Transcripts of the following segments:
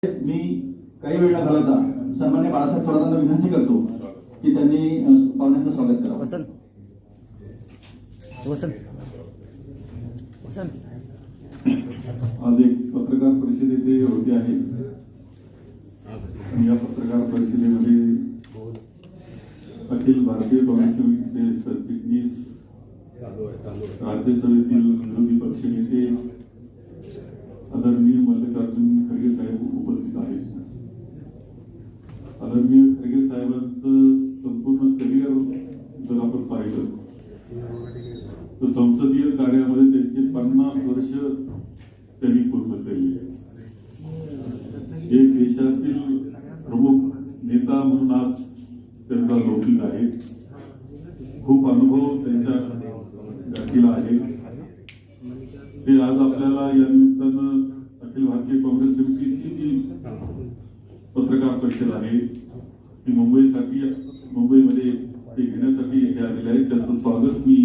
मी काही वेळ न घालवता सन्मान्य बाळासाहेब थोरातांना विनंती करतो की त्यांनी पाहुण्यांचं स्वागत करावं. वसंत वसंत वसंत आज एक पत्रकार परिषद येथे होते आहे आणि या पत्रकार परिषदेमध्ये अखिल भारतीय काँग्रेस कमिटीचे सरचिटणीस, राज्यसभेतील विरोधी पक्षनेते आदरणीय मल्लिकार्जुन खरगे साहेब उपस्थित आहेत. आदरणीय खरगे साहेबांचं संपूर्ण करिअर जर आपण पाहिलं तर संसदीय कार्यामध्ये त्यांची 50 वर्ष त्यांनी पूर्ण केली आहे. एक देशातील प्रमुख नेता म्हणून आज त्यांचा लौकिक आहे. खूप अनुभव त्यांच्या गाठीला आहे. ते आज आपल्याला या निमित्तानं अखिल भारतीय काँग्रेस कमिटीची जी पत्रकार परिषद आहे ती मुंबईमध्ये ते घेण्यासाठी इथे आलेले आहेत. त्याचं स्वागत मी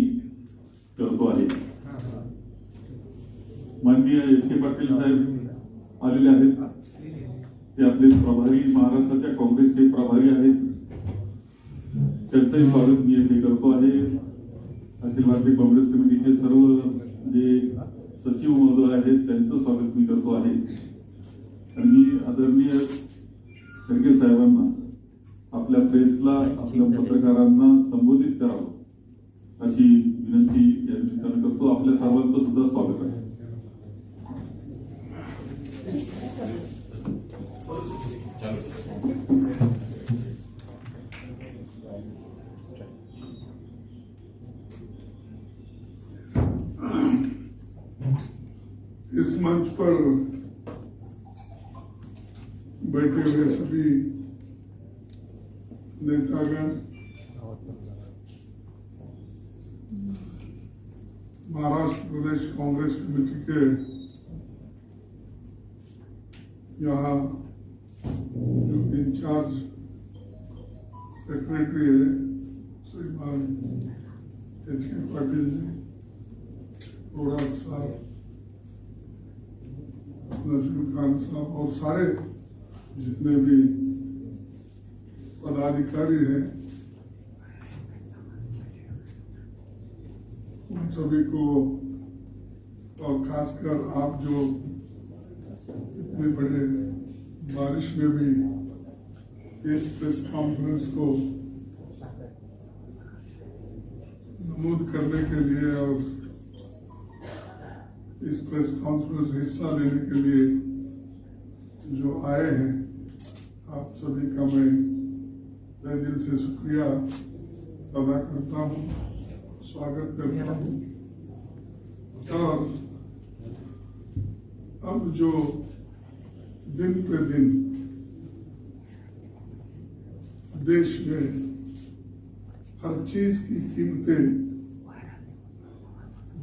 करतो आहे. माननीय एस.के. पाटील साहेब आलेले आहेत. ते आपले प्रभारी, महाराष्ट्राच्या काँग्रेसचे प्रभारी आहेत. त्यांचंही स्वागत मी येथे करतो आहे. अखिल भारतीय काँग्रेस कमिटीचे सर्व जे सचिव महोदय आहेत त्यांचं स्वागत मी करतो आहे. आणि आदरणीय खरगे साहेबांना आपल्या प्रेसला, आपल्या पत्रकारांना संबोधित करावं अशी विनंती या निमित्तानं करतो. आपल्या सर्वांचं सुद्धा स्वागत आहे. इस मंच पर बैठे हुए सभी नेतागण, महाराष्ट्र प्रदेश कांग्रेस कमेटी के यहाँ जो इंचार्ज सेक्रेटरी है श्रीमान एच.के. पाटिल जी, थोरात साहब, नजीर खान साहब और सारे जितने भी पदाधिकारी हैं, उन सभी को, और खासकर आप जो इतने बड़े बारिश में भी इस प्रेस कॉन्फ्रेंस को नमूद करने के लिए और इस प्रेस कॉन्फ्रेंस में हिस्सा लेने के लिए जो आए हैं, आप सभी का मैं तहे दिल से शुक्रिया अदा करता हूँ, स्वागत करता हूँ। और अब जो दिन पे दिन देश में हर चीज की कीमतें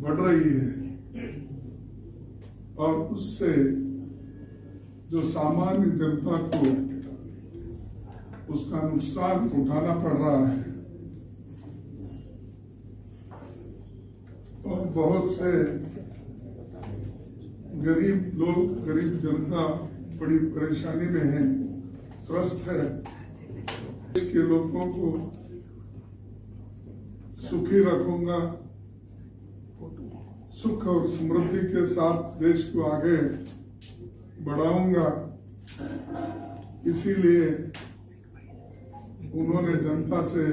बढ़ रही है और उससे जो सामान्य जनता को उसका नुकसान उठाना पड़ रहा है और बहुत से गरीब लोग, गरीब जनता बड़ी परेशानी में है, त्रस्त है। देश के लोगों को सुखी रखूंगा, सुख और समृद्धि के साथ देश को आगे बढ़ाऊंगा, इसीलिए उन्होंने जनता से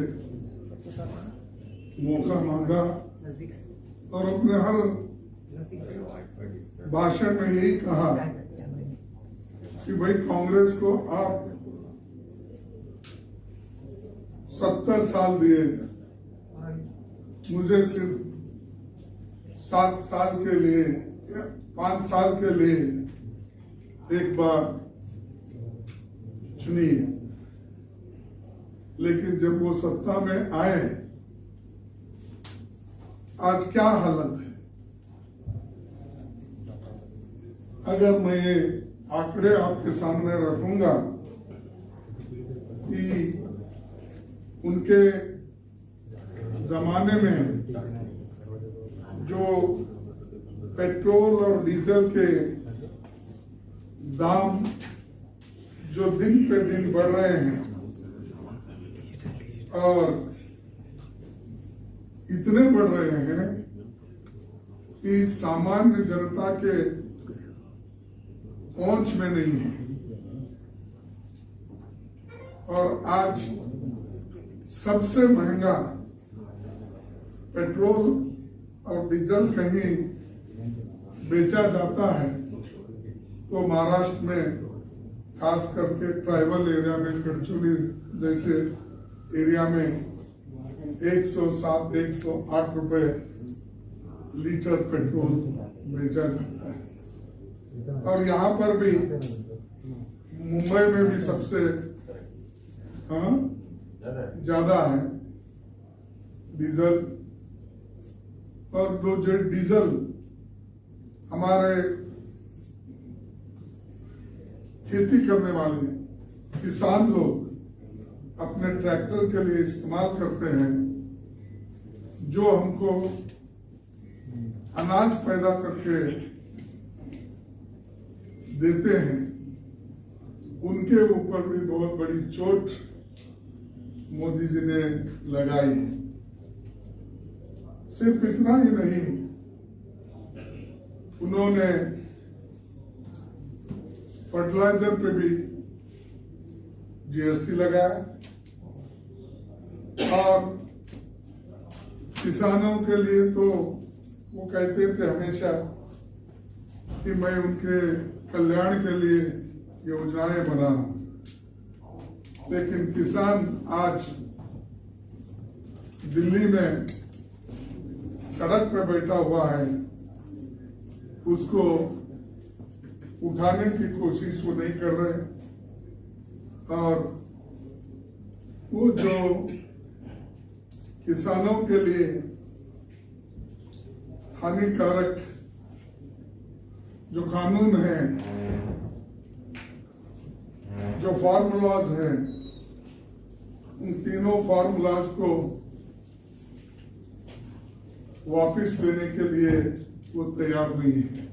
मौका मांगा और अपने हर भाषण में यही कहा कि भाई कांग्रेस को आप 70 साल दिए, मुझे सिर्फ 7 साल के लिए, 5 साल के लिए एक बार चुनिए। लेकिन जब वो सत्ता में आए, आज क्या हालत है? अगर मैं ये आंकड़े आपके सामने रखूंगा कि उनके जमाने में जो पेट्रोल और डीजल के दाम जो दिन पे दिन बढ़ रहे हैं और इतने बढ़ रहे हैं कि सामान्य जनता के पहुंच में नहीं है। और आज सबसे महंगा पेट्रोल और डीजल कहीं बेचा जाता है तो महाराष्ट्र में, खास करके ट्राइबल एरिया में, गढ़चिरोली जैसे एरिया में 107-108 रुपए लीटर पेट्रोल बेचा जाता है। और यहाँ पर भी, मुंबई में भी सबसे ज्यादा है डीजल। और जो डीजल हमारे खेती करने वाले किसान लोग अपने ट्रैक्टर के लिए इस्तेमाल करते हैं, जो हमको अनाज पैदा करके देते हैं, उनके ऊपर भी बहुत बड़ी चोट मोदी जी ने लगाई है। सिर्फ इतना ही नहीं, उन्होंने फर्टिलाइजर पे भी जीएसटी लगाया और किसानों के लिए तो वो कहते थे हमेशा कि मैं उनके कल्याण के लिए योजनाएं बना, लेकिन किसान आज दिल्ली में सड़क पर बैठा हुआ है, उसको उठाने की कोशिश वो नहीं कर रहे। और वो जो किसानों के लिए हानिकारक जो कानून है, जो फॉर्मूलाज हैं, उन तीनों फॉर्मूलाज को वापस लेने के लिए वो तैयार नहीं है।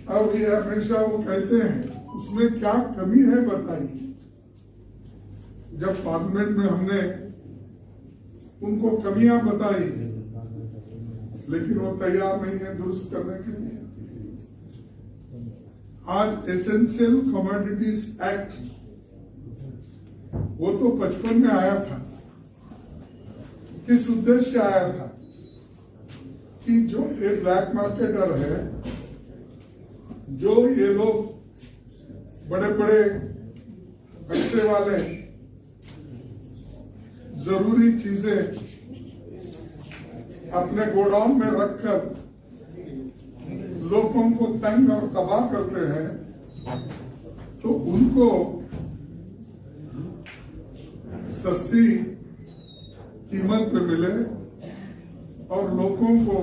अब ये हमेशा वो कहते हैं उसमें क्या कमी है बताइए। जब पार्लियामेंट में हमने उनको कमियां बताई, लेकिन वो तैयार नहीं है दुरुस्त करने के लिए। आज एसेंशियल कमोडिटीज एक्ट, वो तो 55 में आया था। किस उद्देश्य से आया था कि जो एक ब्लैक मार्केटर है, जो ये लोग बड़े बड़े पैसे वाले जरूरी चीजें अपने गोडाउन में रखकर लोगों को तंग और तबाह करते हैं, तो उनको सस्ती कीमत पे मिले और लोगों को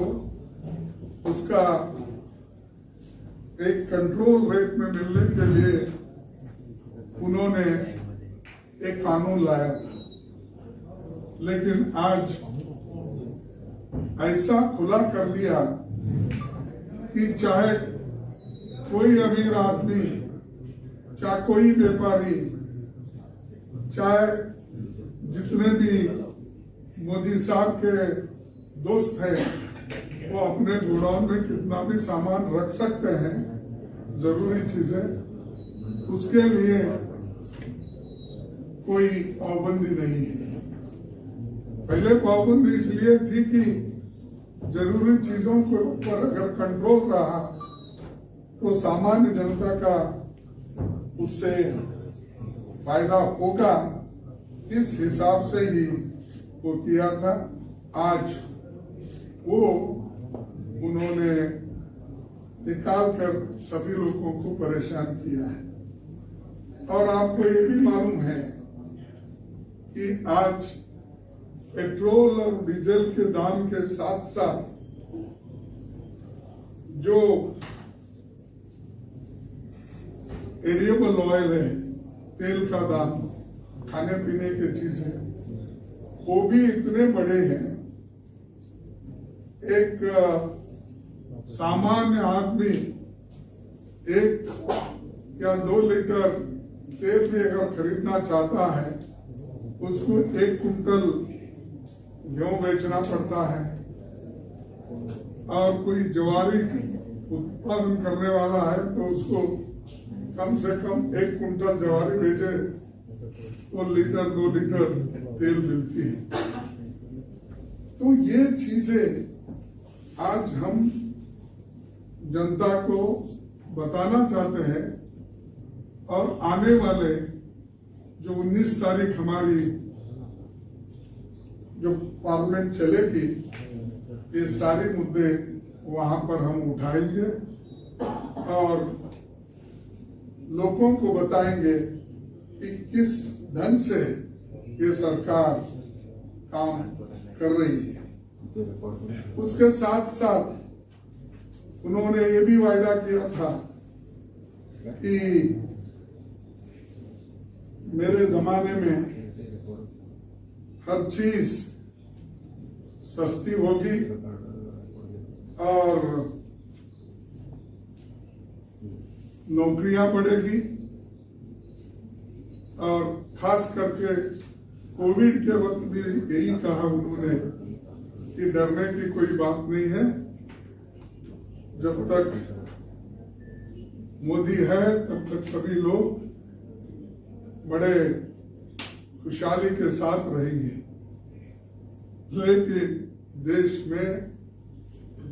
उसका एक कंट्रोल रेट में मिलने के लिए उन्होंने एक कानून लाया था। लेकिन आज ऐसा खुला कर दिया कि चाहे कोई अमीर आदमी, चाहे कोई व्यापारी, चाहे जितने भी मोदी साहब के दोस्त हैं, वो अपने गोडाउन में कितना भी सामान रख सकते हैं, जरूरी चीजें, उसके लिए कोई पाबंदी नहीं है। पहले पाबंदी इसलिए थी कि जरूरी चीजों के ऊपर अगर कंट्रोल रहा तो सामान्य जनता का उससे फायदा होगा, इस हिसाब से ही वो किया था। आज वो उन्होंने निकाल कर सभी लोगों को परेशान किया है। और आपको ये भी मालूम है कि आज पेट्रोल और डीजल के दाम के साथ साथ जो एडिबल ऑयल है, तेल का दाम, खाने पीने की चीजें, वो भी इतने बड़े हैं। एक सामान्य आदमी एक या 2 लीटर तेल भी अगर खरीदना चाहता है उसको 1 कुंटल गेहूं बेचना पड़ता है, और कोई ज्वारी उत्पादन करने वाला है तो उसको कम से कम 1 कुंटल ज्वारी भेजे तो 2 लीटर तेल मिलती है। तो ये चीजें आज हम जनता को बताना चाहते हैं, और आने वाले जो 19 तारीख हमारी जो पार्लियामेंट चलेगी, ये सारे मुद्दे वहां पर हम उठाएंगे और लोगों को बताएंगे कि किस ढंग से ये सरकार काम कर रही है। उसके साथ साथ उन्होंने ये भी वायदा किया था कि मेरे जमाने में हर चीज सस्ती होगी और नौकरियां बढ़ेगी, और खास करके कोविड के वक्त भी यही कहा उन्होंने कि डरने की कोई बात नहीं है, जब तक मोदी है तब तक सभी लोग बड़े खुशहाली के साथ रहेंगे। लेकिन देश में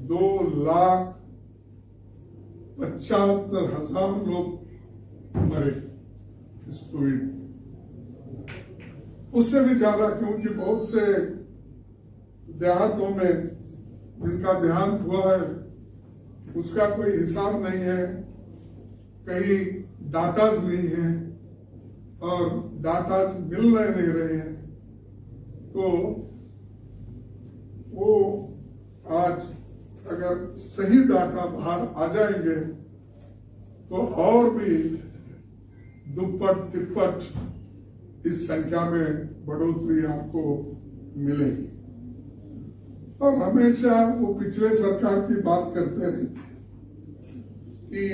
2,75,000 लोग मरे इस कोविड, उससे भी ज्यादा, क्योंकि बहुत से देहातों में जिनका देहांत हुआ है उसका कोई हिसाब नहीं है, कहीं डाटाज नहीं है और डाटाज मिल नहीं रहे हैं, तो वो आज अगर सही डाटा बाहर आ जाएंगे तो और भी दुप्पट तिप्पट इस संख्या में बढ़ोतरी आपको मिलेगी। और हमेशा वो पिछले सरकार की बात करते रहते कि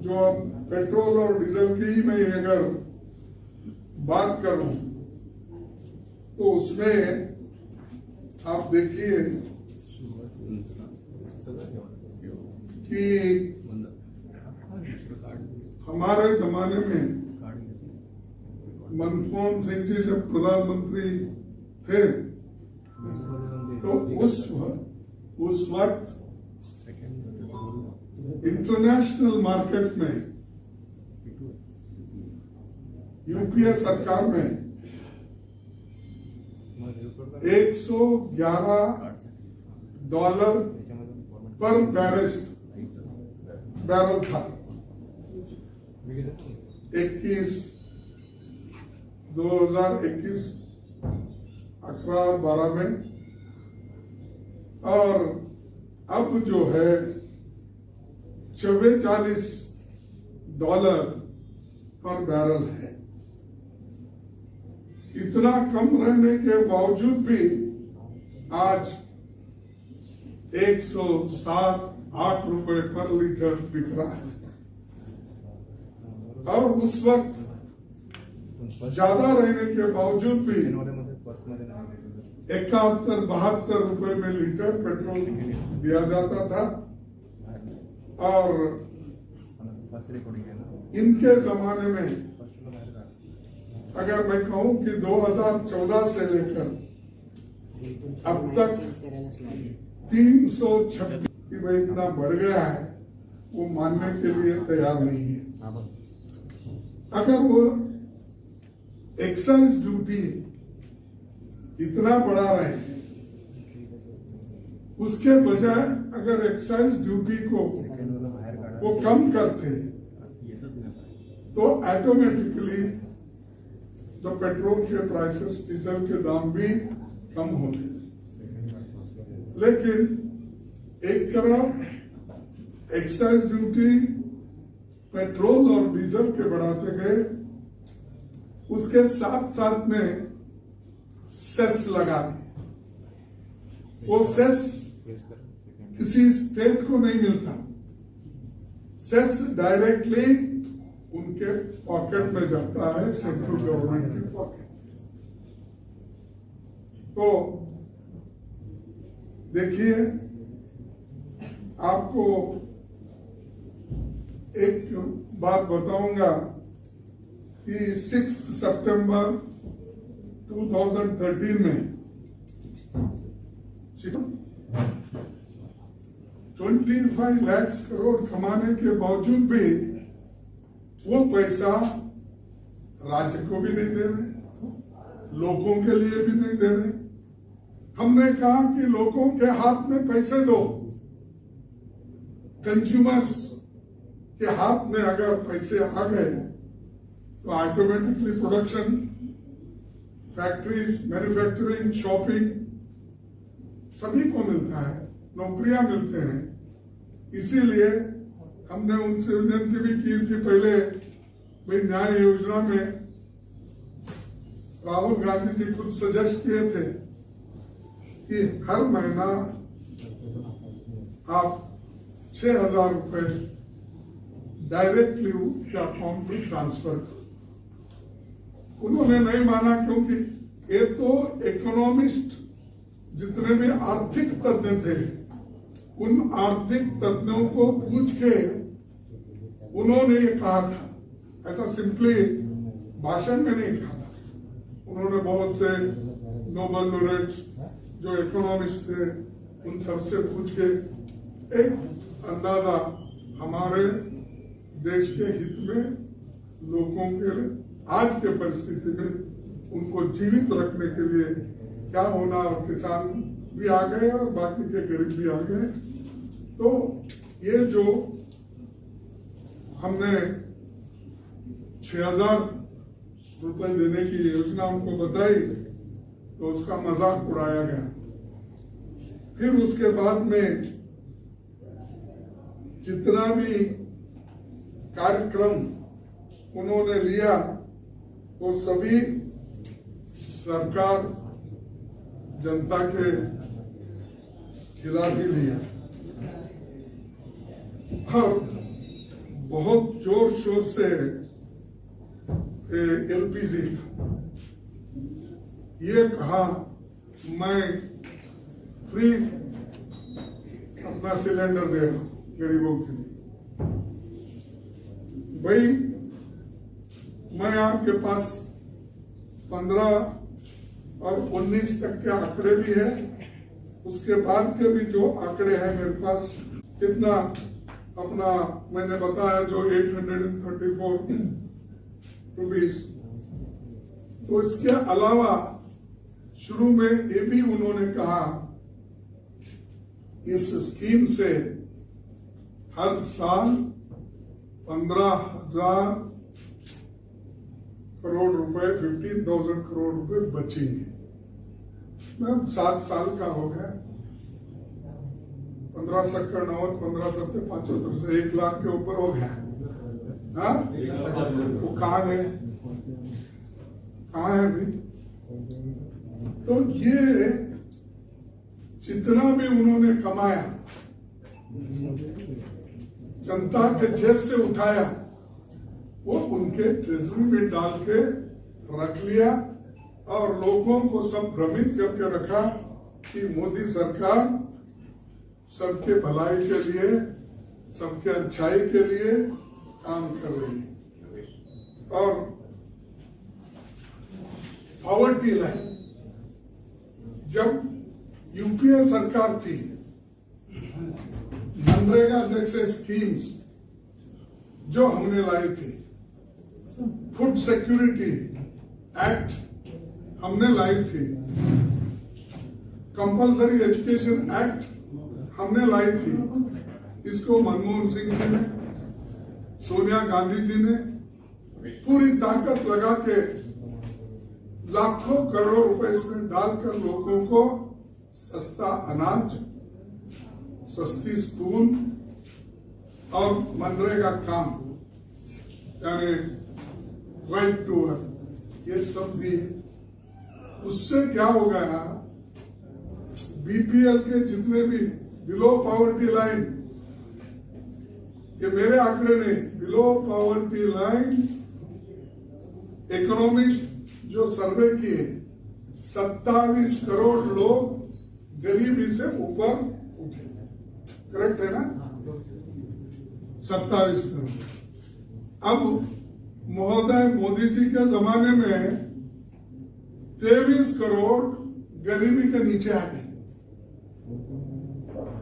जो पेट्रोल और डीजल की ही मैं अगर बात करूं तो उसमें आप देखिए कि हमारे जमाने में मनमोहन सिंह जी जब प्रधानमंत्री थे तो उस वक्त इंटरनेशनल मार्केट में यूपीए सरकार में $111 पर बैरल था 2021 11-12 में, और अब जो है $44 पर बैरल है। इतना कम रहने के बावजूद भी आज 107-8 रुपए पर लीटर बिक रहा है, और उस वक्त ज्यादा रहने के बावजूद भी 71-72 रुपए में लीटर पेट्रोल दिया जाता था। और इनके जमाने में अगर मैं कहूं कि 2014 से लेकर अब तक 326 की भाई इतना बढ़ गया है, वो मानने के लिए तैयार नहीं है। अगर वो एक्साइज ड्यूटी इतना बढ़ा रहे हैं, उसके बजाय अगर एक्साइज ड्यूटी को वो कम करते तो ऑटोमेटिकली तो पेट्रोल के प्राइसेस, डीजल के दाम भी कम होते। लेकिन एक तरफ एक्साइज ड्यूटी पेट्रोल और डीजल के बढ़ाते गए, उसके साथ साथ में सेस लगा दिए। वो सेस किसी स्टेट को नहीं मिलता, सेस डायरेक्टली उनके पॉकेट में जाता है, सेंट्रल गवर्नमेंट के पॉकेट। तो देखिए, आपको एक बात बताऊंगा कि 6 सितंबर 2013 में 25 लाख करोड़ कमाने के बावजूद भी वो पैसा राज्य को भी नहीं दे रहे, लोगों के लिए भी नहीं दे रहे। हमने कहा कि लोगों के हाथ में पैसे दो, कंज्यूमर्स के हाथ में अगर पैसे आ गए तो automatically production, factories, manufacturing, shopping सभी को मिलता है, नौकरियां मिलते हैं। इसीलिए हमने उनसे विनती भी की थी पहले, भाई न्याय योजना में राहुल गांधी जी खुद सजेस्ट किए थे कि हर महीना आप 6,000 रुपए डायरेक्टली उनके अकाउंट में ट्रांसफर करो। उन्होंने नहीं माना, क्योंकि ये तो इकोनॉमिस्ट जितने भी आर्थिक तज्ञ थे, उन आर्थिक तज्ञों को पूछ के उन्होंने ये कहा था, ऐसा सिंपली भाषण में नहीं कहा था। उन्होंने बहुत से नोबेल लॉरेट्स जो इकोनॉमिस्ट थे उन सबसे पूछ के एक अंदाजा हमारे देश के हित में, लोगों के आज के परिस्थिति में उनको जीवित रखने के लिए क्या होना, और किसान भी आ गए और बाकी के गरीब भी आ गए। तो ये जो हमने 6,000 रुपए देने की योजना उनको बताई, तो उसका मजाक उड़ाया गया। फिर उसके बाद में जितना भी कार्यक्रम उन्होंने लिया वो सभी सरकार जनता के खिलाफ ही लिया, और बहुत जोर शोर से एलपीजी ये कहा मैं फ्री अपना सिलेंडर दे रहा हूं गरीबों के लिए। भाई मैं आपके पास 15 और 19 तक के आंकड़े भी है, उसके बाद के भी जो आंकड़े हैं मेरे पास, कितना अपना मैंने बताया जो 834 रुपीज। तो इसके अलावा शुरू में ये भी उन्होंने कहा इस स्कीम से हर साल 15,000 करोड़ रुपए, 15,000 करोड़ रुपए बचेंगे। मैम 7 साल का हो गया, 15 सक्कर 9, 15 सत्ते 75 से 1 लाख के ऊपर हो गया। हाँ, वो कहाँ गए, कहाँ है अभी? तो ये जितना भी उन्होंने कमाया, जनता के जेब से उठाया, वो उनके ट्रेजरी में डाल के रख लिया और लोगों को सब भ्रमित करके रखा कि मोदी सरकार सबके भलाई के लिए, सबके अच्छाई के लिए काम कर रही है। और पॉवर्टी लाइन, जब यूपीए सरकार थी, मनरेगा जैसे स्कीम्स जो हमने लाई थी, फूड सिक्योरिटी एक्ट हमने लाई थी, कंपल्सरी एजुकेशन एक्ट हमने लाई थी। इसको मनमोहन सिंह जी ने, सोनिया गांधी जी ने पूरी ताकत लगा के लाखों करोड़ों रुपए इसमें डालकर लोगों को सस्ता अनाज, सस्ती स्कूल और मनरेगा काम यानी राइट टू वर्क, ये सब दिए। उससे क्या हो गया, बीपीएल के जितने भी बिलो पॉवर्टी लाइन ये मेरे आंकड़े नहीं, बिलो पॉवर्टी लाइन इकोनॉमिस्ट जो सर्वे किए 27 करोड़ लोग गरीबी से ऊपर उठे। करेक्ट है ना? 27 करोड़। अब महोदय मोदी जी के जमाने में 23 करोड़ गरीबी के नीचे आ गए,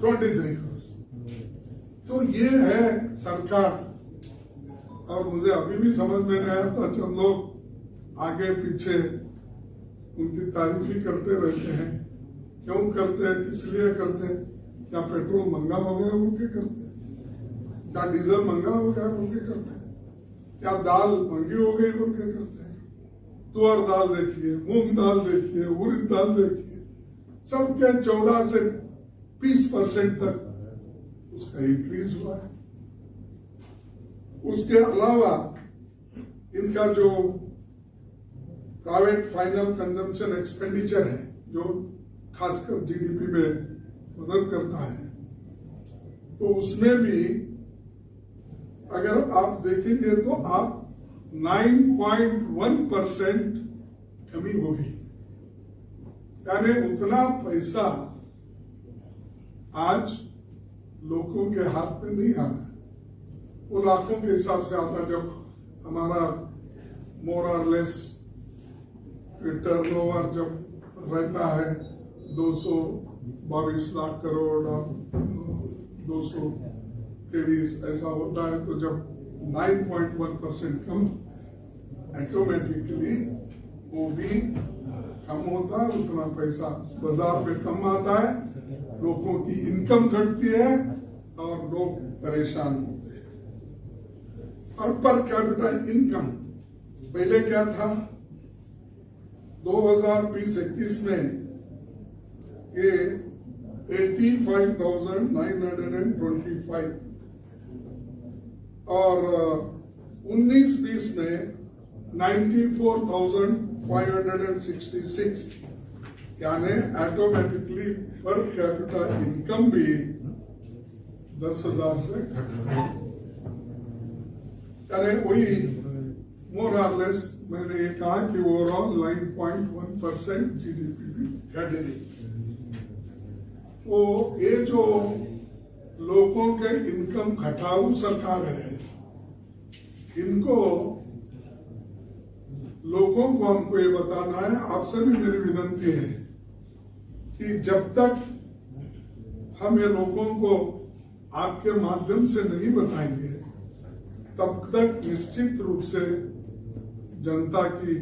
23 करोड़। तो ये है सरकार। और मुझे अभी भी समझ में नहीं आया तो चंद लोग आगे पीछे उनकी तारीफ ही करते रहते हैं। क्यों करते हैं, किस लिए करते हैं? क्या पेट्रोल महंगा हो गया उनके करते हैं? क्या डीजल महंगा हो गया उनके करते हैं? क्या दाल महंगी हो गई उनके करते हैं? तुअर दाल देखिए, मूंग दाल देखिए, उड़द दाल देखिए, सबके 14 से 20% तक उसका इंक्रीज हुआ है। उसके अलावा इनका जो प्राइवेट फाइनल कंजम्पशन एक्सपेंडिचर है, जो खासकर जीडीपी में मदद करता है, तो उसमें भी अगर आप देखेंगे तो आप 9.1% कमी हो गई। यानी उतना पैसा आज लोगों के हाथ में नहीं आ रहा है, वो लाखों के हिसाब से आता। जब हमारा मोर और लेस टर्नओवर जब रहता है 222 लाख करोड़ और 223 ऐसा होता है, तो जब 9.1% कम, ऑटोमेटिकली वो भी कम होता है। उतना पैसा बाजार में कम आता है, लोगों की इनकम घटती है और लोग परेशान होते हैं। और पर कैपिटा इनकम पहले क्या था? 2020-21 में ये 85,925 और 19-20 में 94,566, यानी ऑटोमेटिकली पर कैपिटा इनकम भी 10,000 से घटा। यानी वही मोर और लेस मैंने ये कहा कि ओवरऑल 9.1% जीडीपी भी घट गई। तो ये जो लोगों के इनकम घटाऊ सरकार है, इनको लोगों को हमको ये बताना है। आपसे भी मेरी विनती है कि जब तक हम ये लोगों को आपके माध्यम से नहीं बताएंगे, तब तक निश्चित रूप से जनता की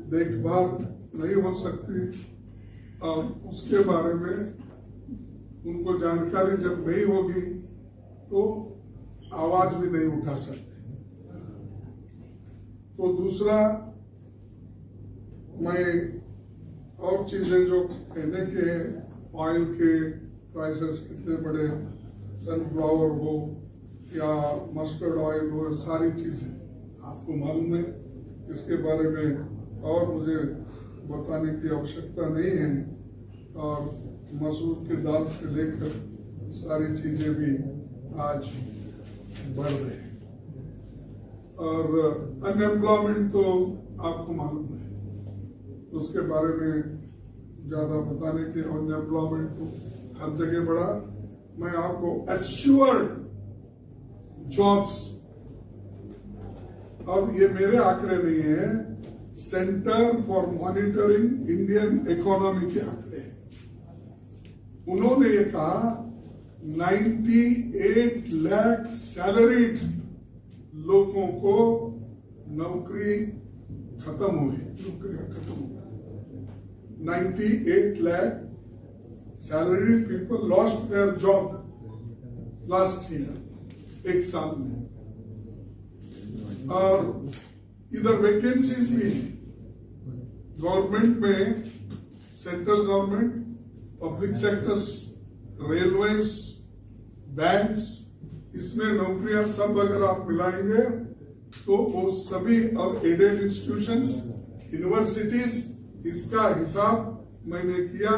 देखभाल नहीं हो सकती और उसके बारे में उनको जानकारी जब नहीं होगी तो आवाज भी नहीं उठा सकते। तो दूसरा, मैं और चीजें जो कहने के हैं, ऑयल के प्राइसेस कितने बढ़े, सनफ्लावर हो या मस्टर्ड ऑयल हो, सारी चीजें आपको मालूम है। इसके बारे में और मुझे बताने की आवश्यकता नहीं है। और मसूर की दाल से लेकर सारी चीजें भी आज बढ़ रही हैं। और अनएम्प्लॉयमेंट तो आपको मालूम है, उसके बारे में ज्यादा बताने के, अनएम्प्लॉयमेंट तो हर जगह बढ़ा। मैं आपको एश्योर्ड जॉब्स, अब ये मेरे आंकड़े नहीं है, centre for monitoring Indian economy के आंकड़े। उन्होंने ये कहा 98 लाख सैलरीड लोगों को नौकरी खत्म हो गई, नौकरियां खत्म हो गई। 98 lakh salaried people lost their job last year, एक साल में। और इधर वैकेंसीज भी है गवर्नमेंट में, central government, public sectors, railways, banks, इसमें नौकरियां सब अगर आप मिलाएंगे तो वो सभी और एडेड इंस्टीट्यूशंस, यूनिवर्सिटीज, इसका हिसाब मैंने किया।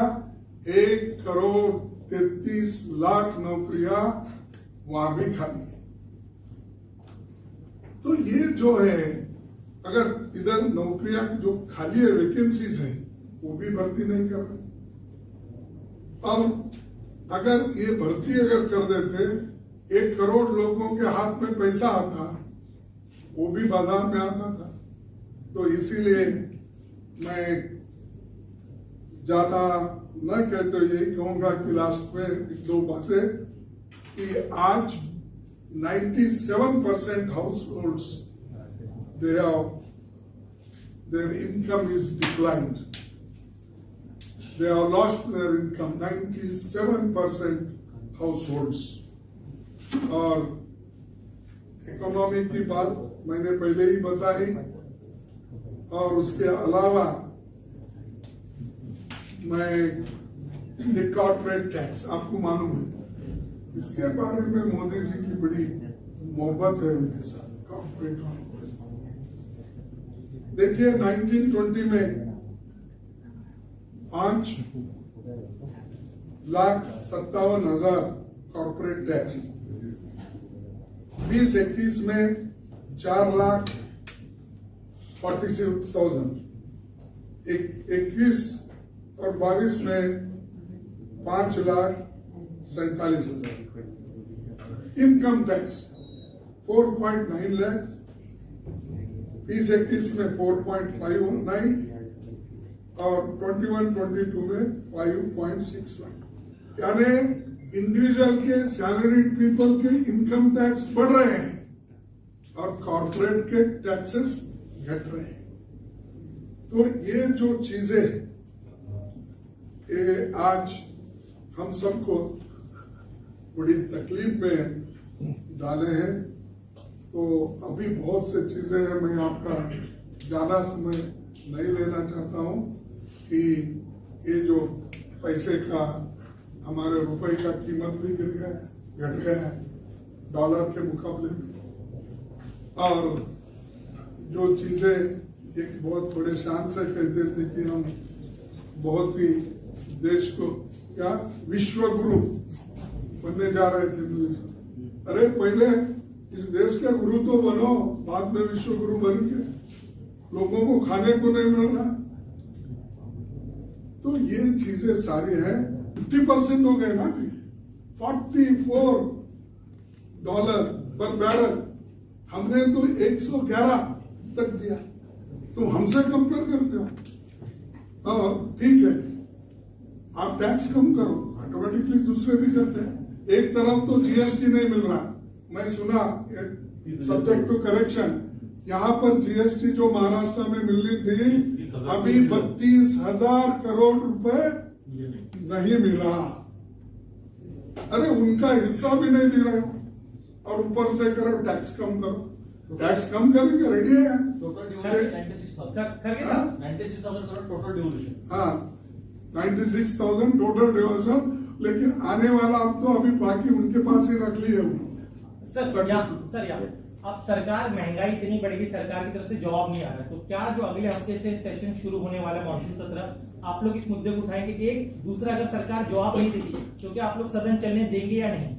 1 करोड़ 33 लाख नौकरियां वहां भी खाली है। तो ये जो है, अगर इधर नौकरियां जो खाली है, वैकेंसीज है, वो भी भर्ती नहीं कर रहे। और अगर ये भर्ती अगर कर देते, 1 करोड़ लोगों के हाथ में पैसा आता, वो भी बाजार में आता था। तो इसीलिए मैं ज्यादा न कहते यही कहूंगा कि लास्ट में 1-2 बातें कि आज 97% households, their income is declined. They have lost their income, 97% households. और इकोनॉमी की बात मैंने पहले ही बताई, और उसके अलावा मैं एक कॉर्पोरेट टैक्स, आपको मालूम है, इसके बारे में मोदी जी की बड़ी मोहब्बत है उनके साथ, कॉर्पोरेट वालों के साथ। देखिए 1920 में 5,57,000 कॉर्पोरेट टैक्स, 20-21 में 4,46,000, 21 और 22 में 5,47,000। इनकम टैक्स 4.9 लाख, 20-21 में 4.59 और 21-22 में 5.6 लाख। यानी इंडिविजुअल के, सैलरीड पीपल के इनकम टैक्स बढ़ रहे हैं और कॉर्पोरेट के टैक्सेस घट रहे हैं। तो ये जो चीजें ये आज हम सबको बड़ी तकलीफ में डाले हैं। तो अभी बहुत से चीजें हैं, मैं आपका ज्यादा समय नहीं लेना चाहता हूं कि ये जो पैसे का, हमारे रुपए का कीमत भी गिर गया, घट गया है डॉलर के मुकाबले में, और जो चीजें एक बहुत बड़े शान से कहते थे कि हम बहुत ही देश को क्या विश्व गुरु बनने जा रहे थे। अरे पहले इस देश के गुरु तो बनो, बाद में विश्व गुरु बनेंगे। लोगों को खाने को नहीं मिल रहा। तो ये चीजें सारी हैं। 50% हो गए ना जी, $44 पर बैरल, हमने तो 111 तक दिया। तुम हमसे कंपेयर करते हो। ठीक है, आप टैक्स कम करो, ऑटोमेटिकली दूसरे भी करते हैं। एक तरफ तो जीएसटी नहीं मिल रहा, मैं सुना सब्जेक्ट टू करेक्शन, यहाँ पर जीएसटी जो महाराष्ट्र में मिलनी थी, अभी 32,000 करोड़ रुपए नहीं मिला। अरे उनका हिस्सा भी नहीं दे रहे हो, और ऊपर से करो टैक्स कम करो। टैक्स कम करेंगे, रेडी है। Total 96,000 crore total devolution. हाँ, 96,000 टोटल डिवोल्यूशन। लेकिन आने वाला अब तो अभी बाकी उनके पास ही रख ली है उन्होंने। सर अब सरकार, महंगाई इतनी बढ़ेगी, सरकार की तरफ से जवाब नहीं आ रहा, तो क्या जो अगले हफ्ते से सेशन शुरू होने वाला मॉनसून सत्र, आप लोग इस मुद्दे को उठाएंगे? एक दूसरा, अगर सरकार जवाब नहीं देती तो क्या आप लोग सदन चलने देंगे या नहीं?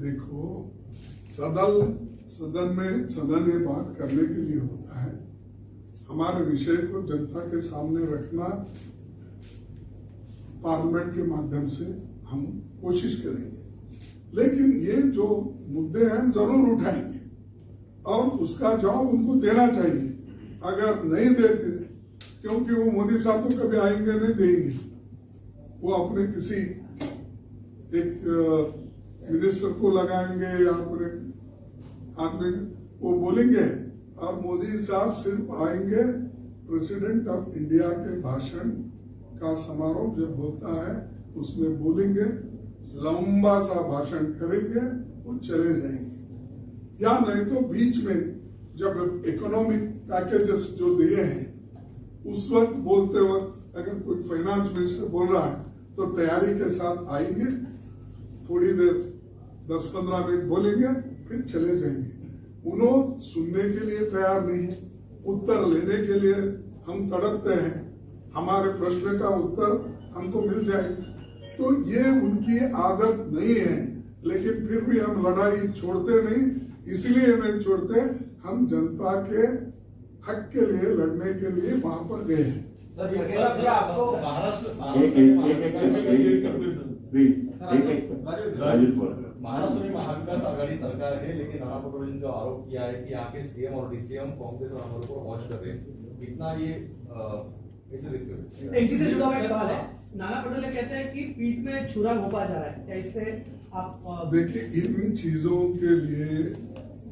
देखो, सदन में ये बात करने के लिए होता है। हमारे विषय को जनता के सामने रखना, पार्लियामेंट के माध्यम से हम कोशिश करेंगे। लेकिन ये जो मुद्दे हैं जरूर उठाएंगे और उसका जवाब उनको देना चाहिए। अगर नहीं देते, क्योंकि वो मोदी साहब तो कभी आएंगे नहीं देंगे, वो अपने किसी एक मिनिस्टर को लगाएंगे या अपने आदमी वो बोलेंगे, और मोदी साहब सिर्फ आएंगे प्रेसिडेंट ऑफ इंडिया के भाषण का समारोह जब होता है उसमें बोलेंगे, लंबा सा भाषण करेंगे, वो चले जाएंगे। या नहीं तो बीच में जब इकोनॉमिक पैकेजेस जो दिए हैं उस वक्त बोलते वक्त अगर कोई फाइनेंस मिनिस्टर बोल रहा है तो तैयारी के साथ आएंगे, थोड़ी देर 10-15 मिनट बोलेंगे, फिर चले जाएंगे। उन्होंने सुनने के लिए तैयार नहीं है, उत्तर लेने के लिए हम तड़पते हैं, हमारे प्रश्न का उत्तर हमको मिल जाएगा। तो ये उनकी आदत नहीं है। लेकिन फिर भी हम लड़ाई छोड़ते नहीं, इसलिए नहीं छोड़ते, हम जनता के हक के लिए लड़ने के लिए वहां पर गए हैं। महाराष्ट्र में महाविकास आघाड़ी सरकार है, लेकिन नाना पटोले ने जो आरोप किया है कि यहाँ के सीएम और डीसीएम कांग्रेस और आंदोलन को वॉच कर रहे हैं, कितना ये कैसे देखते हो? इसी से जुड़ा हुआ एक सवाल है। नाना पटोले कहते हैं कि पीठ में छुरा घोंपा जा रहा है, कैसे आप देखिए, इन चीजों के लिए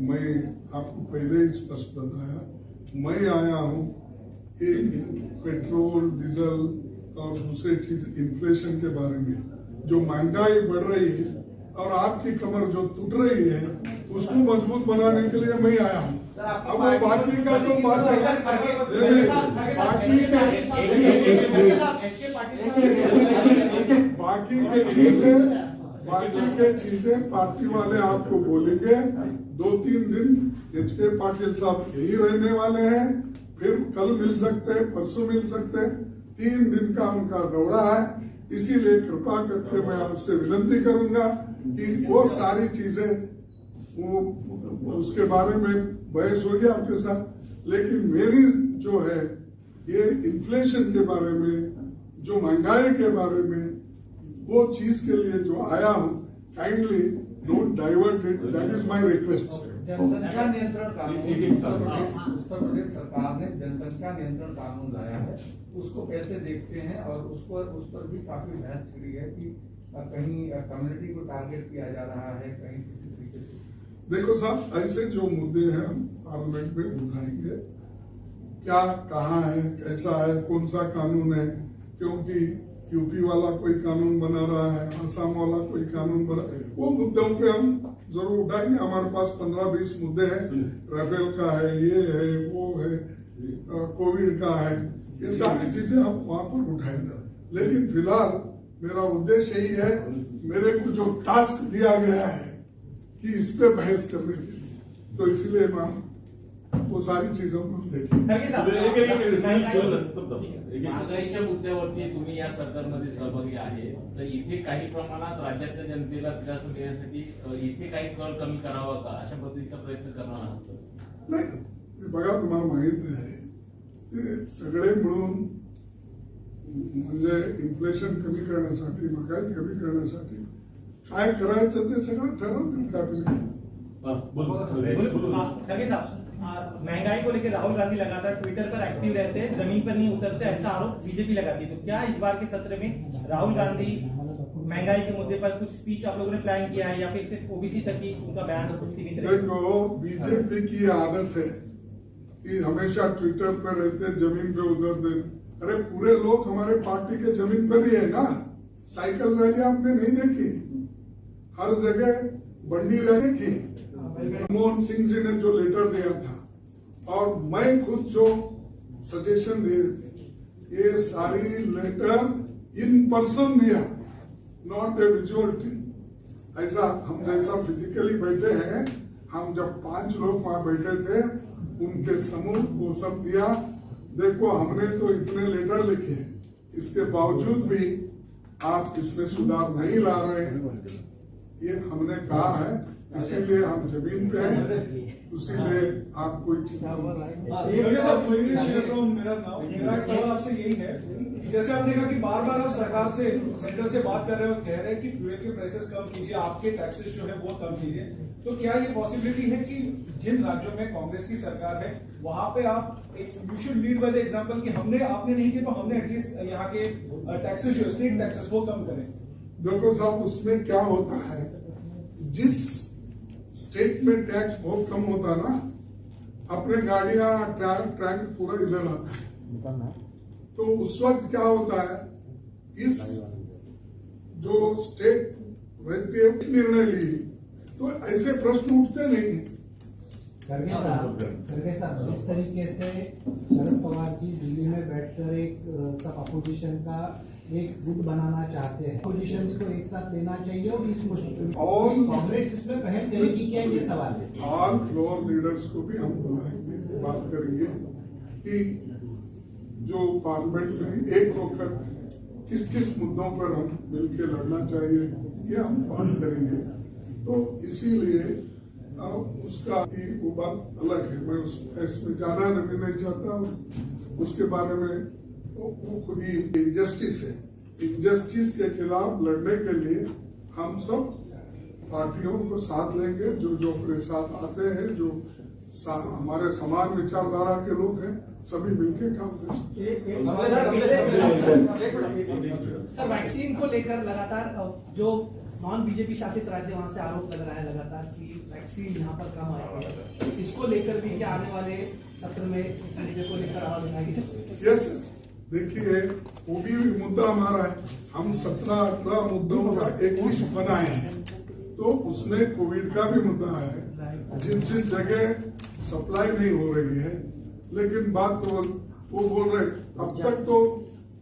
मैं आपको पहले ही स्पष्ट बताया, मैं आया हूं कि पेट्रोल डीजल और दूसरी चीज इन्फ्लेशन के बारे में, जो महंगाई बढ़ रही है और आपकी कमर जो टूट रही है, उसको मजबूत बनाने के लिए मैं आया हूं। अब बाकी का तो बात बाकी के चीजें पार्टी वाले आपको बोलेंगे। 2-3 दिन एच के पाटिल साहब यही रहने वाले हैं, फिर कल मिल सकते हैं, परसों मिल सकते हैं, 3 दिन का उनका दौरा है। इसीलिए कृपा करके मैं आपसे विनती करूंगा कि वो सारी चीजें, वो उसके बारे में बहस होगी आपके साथ, लेकिन मेरी जो है ये इन्फ्लेशन के बारे में, जो महंगाई के बारे में, वो चीज के लिए जो आया हूं, kindly don't divert it, that is my request. जनसंख्या नियंत्रण कानून उत्तर प्रदेश सरकार ने जनसंख्या नियंत्रण कानून लाया है, उसको कैसे देखते हैं? और उस पर भी काफी बहस छिड़ी है कि कहीं कम्युनिटी को टारगेट किया जा रहा है, कहीं किसी तरीके से। देखो साहब, ऐसे जो मुद्दे हैं हम पार्लियामेंट में उठाएंगे, क्या कहाँ है, कैसा है, कौन सा कानून है, क्योंकि यूपी वाला कोई कानून बना रहा है, आसाम वाला कोई कानून बना, वो मुद्दों पे हम जरूर उठाएंगे। हमारे पास 15-20 मुद्दे हैं, राफेल का है, ये है, वो है, कोविड का है, ये सारी चीजें हम वहां पर उठाएंगे। लेकिन फिलहाल मेरा उद्देश्य यही है, मेरे को जो टास्क दिया गया है कि इस पे बहस करने के लिए, तो इसलिए मैं वो सारी चीजों को देखेंगे। महागाईच्या मुद्द्यावरती तुम्ही या सरकारमध्ये सहभागी आहे, तर इथे काही प्रमाणात राज्यातल्या जनतेला दिलासा देण्यासाठी इथे काही कर कमी करावा का, अशा पद्धतीचा प्रयत्न करणार आहात? नाही, बघा, तुम्हाला माहित आहे ते सगळे मिळून म्हणजे इन्फ्लेशन कमी करण्यासाठी, महागाई कमी करण्यासाठी काय करायचं ते सगळं ठरवतील कॅबिनेट। खरगे साहब, महंगाई को लेकर राहुल गांधी लगातार ट्विटर पर एक्टिव रहते हैं, जमीन पर नहीं उतरते, ऐसा आरोप बीजेपी लगाती है। तो क्या इस बार के सत्र में राहुल गांधी महंगाई के मुद्दे पर कुछ स्पीच आप लोगों ने प्लान किया है, या फिर सिर्फ ओबीसी तक ही उनका बयान सीमित रहेगा? देखो, बीजेपी की आदत है कि हमेशा ट्विटर पर रहते, जमीन पे उतरते। अरे पूरे लोग हमारे पार्टी के जमीन पर ही है ना, साइकिल रैली आपने नहीं देखी, हर जगह बंडी रैली की। मनमोहन सिंह जी ने जो लेटर दिया था और मैं खुद जो सजेशन दिए थे, ये सारी लेटर इन पर्सन दिया, नॉट ए विजुअल टीम। ऐसा हम जैसा फिजिकली बैठे हैं, हम जब 5 लोग वहां बैठे थे, उनके समूह को सब दिया। देखो, हमने तो इतने लेटर लिखे, इसके बावजूद भी आप इसमें सुधार नहीं ला रहे हैं, ये हमने कहा है, इसीलिए हम जमीन पे हैं, इसीलिए आप कोई चिंता मेरा एक सवाल आपसे यही है, जैसे आपने कहा कि बार बार आप सरकार से, सेंटर से बात कर रहे हो, कह रहे हैं कि फ्यूल के प्राइसेस कम कीजिए, आपके टैक्सेस जो है वो कम कीजिए, तो क्या ये पॉसिबिलिटी है कि जिन राज्यों में कांग्रेस की सरकार है वहां पे आप एक you should lead by the example कि आपने नहीं किया तो हमने एटलीस्ट यहाँ के टैक्सेस जो स्टेट टैक्सेस वो कम करें? देखो साहब, उसमें क्या होता है, जिस स्टेट में टैक्स बहुत कम होता है ना, अपने गाड़ियां ट्रैक पूरा इधर आता है, तो उस वक्त क्या होता है, इस जो स्टेट रहती है निर्णय ली, तो ऐसे प्रश्न उठते नहीं। खड़गे साहब, इस तरीके से शरद पवार जी दिल्ली में बैठकर एक सब अपोजिशन का एक गुट बनाना चाहते हैं, अपोजिशन को एक साथ लेना चाहिए और इस मुश्किल कांग्रेस इसमें पहल करेगी क्या, ये सवाल है। ऑल फ्लोर लीडर्स को भी हम बुलाएंगे, बात करेंगे कि जो पार्लियामेंट में एक होकर किस किस मुद्दों पर हम मिलकर लड़ना चाहिए, ये हम बात करेंगे। तो इसीलिए उसका वो बात अलग है, मैं इसमें ज्यादा नहीं चाहता हूँ उसके बारे में। तो वो खुद ही इनजस्टिस है, इनजस्टिस के खिलाफ लड़ने के लिए हम सब पार्टियों को साथ लेंगे, जो अपने साथ आते हैं, जो हमारे समान विचारधारा के लोग हैं, सभी मिलकर काम करें। सर, वैक्सीन को लेकर लगातार जो नॉन बीजेपी शासित राज्य वहां से आरोप लग रहा है लगातार कि वैक्सीन यहाँ पर कम आए हैं, इसको लेकर भी क्या आने वाले सत्र में इस मुद्दे को लेकर आवाज उठाएगी? यस, देखिए वो भी मुद्दा हमारा है। हम 17-18 मुद्दों का एक लिस्ट बनाए हैं, तो उसमें कोविड का भी मुद्दा है। जिस जगह सप्लाई नहीं हो रही है, लेकिन बात तो वो बोल रहे अब तक तो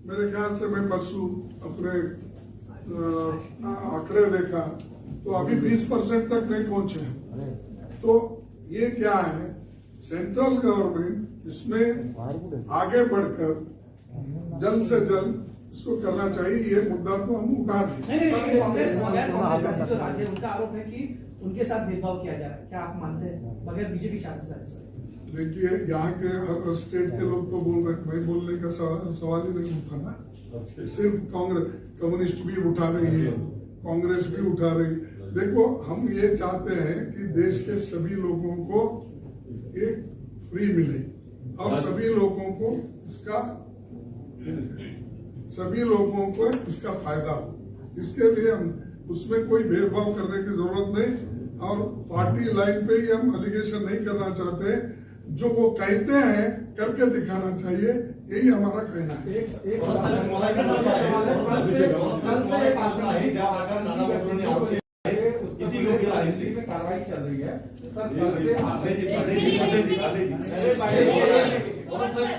मेरे ख्याल से मैं परसों अपने आंकड़े देखा तो अभी 20% तक नहीं पहुंचे। तो ये क्या है, सेंट्रल गवर्नमेंट इसमें आगे बढ़कर जल्द से जल्द इसको करना चाहिए। ये मुद्दा तो हम उठा दें। नहीं, कांग्रेस शासित जो राज्य उनका आरोप है कि उनके साथ भेदभाव किया जा रहा है, क्या आप मानते हैं बगैर बीजेपी शासित राज्य? देखिए, यहाँ के हर स्टेट के लोग तो बोल रहे, मैं बोलने का सवाल ही नहीं उठा ना। सिर्फ कांग्रेस, कम्युनिस्ट भी उठा रही है, कांग्रेस भी उठा रही है। देखो, हम ये चाहते हैं कि देश के सभी लोगों को एक फ्री मिले और सभी लोगों को इसका फायदा हो। इसके लिए हम उसमें कोई भेदभाव करने की जरूरत नहीं और पार्टी लाइन पे ही हम एलिगेशन नहीं करना चाहते। जो वो कहते हैं करके दिखाना चाहिए, यही हमारा कहना है। कार्रवाई चल रही है सर,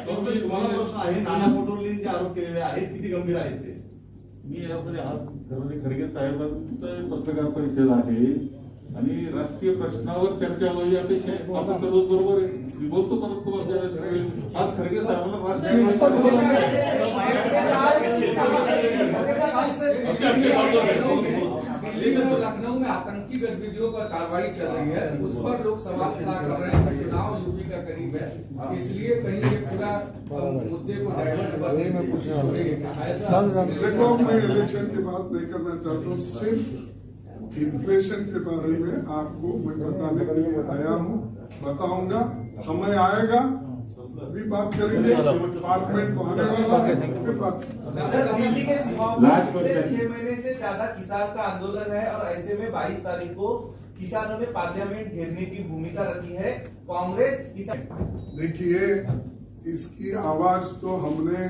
कल से नाना पटोलेंचे आरोप केलेले आहेत, किती गंभीर आहेत ते? मी यामध्ये आज खरगे साहेबांचं पत्रकार परिषद आहे आणि राष्ट्रीय प्रश्नावर चर्चा व्हावी अपेक्षा आपण सर्व बरोबर आहे। मी बोलतो परत तुम्हाला आज खरगे साहेबांना लखनऊ में आतंकी गतिविधियों पर कार्रवाई चल रही है, उस पर लोग सवाल खड़ा कर रहे हैं। चुनाव यूपी का करीब है, इसलिए कहीं ये पूरा मुद्दे को डाइवर्ट करने की कोशिश हो रही है। देखो, मैं इलेक्शन की बात नहीं करना चाहता हूँ, सिर्फ इन्फ्लेशन के बारे में आपको मैं बताने के लिए आया हूँ। बताऊंगा, समय आएगा अभी बात करेंगे। पार्लियामेंट तो आने वाला है, फिर बात। दिल्ली के सीमाओं पर 6 महीने से ज्यादा किसान का आंदोलन है और ऐसे में 22 तारीख को किसानों ने पार्लियामेंट घेरने की भूमिका रखी है। कांग्रेस किसान, देखिए, इसकी आवाज तो हमने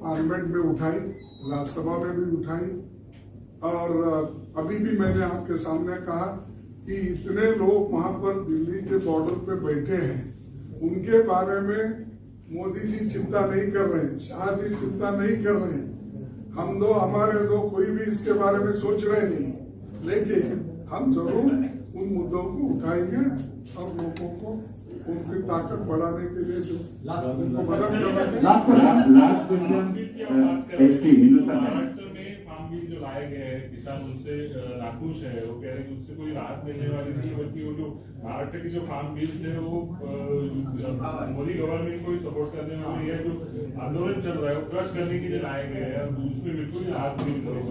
पार्लियामेंट में उठाई, राज्यसभा में भी उठाई और अभी भी मैंने आपके सामने कहा कि इतने लोग वहां पर दिल्ली के बॉर्डर पे बैठे हैं, उनके बारे में मोदी जी चिंता नहीं कर रहे हैं, शाह जी चिंता नहीं कर रहे हैं। हमारे दो कोई भी इसके बारे में सोच रहे नहीं, लेकिन हम जरूर उन मुद्दों को उठाएंगे और लोगों को उनकी ताकत बढ़ाने के लिए जो उनको मदद करना चाहिए। बिल जो लाए गए हैं, किसान उनसे नाखुश है। वो कह रहे हैं कि उससे कोई राहत मिलने वाली नहीं है, बल्कि वो जो महाराष्ट्र की जो फार्म बिल्स है वो मोदी गवर्नमेंट को ही सपोर्ट करने वाली है। जो आंदोलन चल रहा है वो क्रश करने के लिए लाए गए हैं, उसमें बिल्कुल राहत नहीं मिल रही।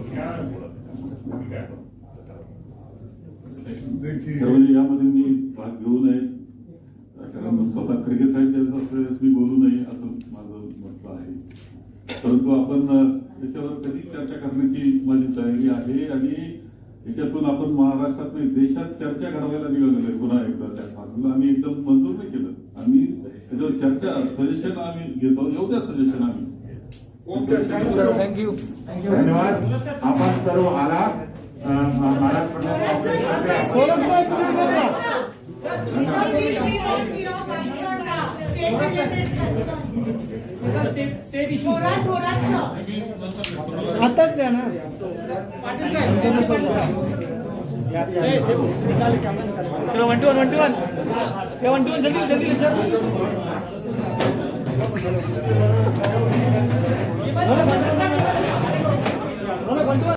क्या देखिए, यामध्ये मी भाग घेऊ नये, कारण स्वतः खरगे साहेब मी बोलू नये असं माझं मत आहे। परंतु आपण याच्यावर कधी चर्चा करण्याची माझी तयारी आहे आणि याच्यातून आपण महाराष्ट्रात नाही देशात चर्चा घडवायला निघालेलो आहे। पुन्हा एकदा त्या फार्मला आम्ही एकदम मंजूर नाही केलं, आम्ही त्याच्यावर चर्चा सजेशन आम्ही घेतो, एवढ्या सजेशन आम्ही। थँक्यू, धन्यवाद। आपण सर्व आला महाराष्ट्र स्टेट इश्यू आताच द्या ना। चलो 1-2-1 या 1-2-1 जल्दी सर।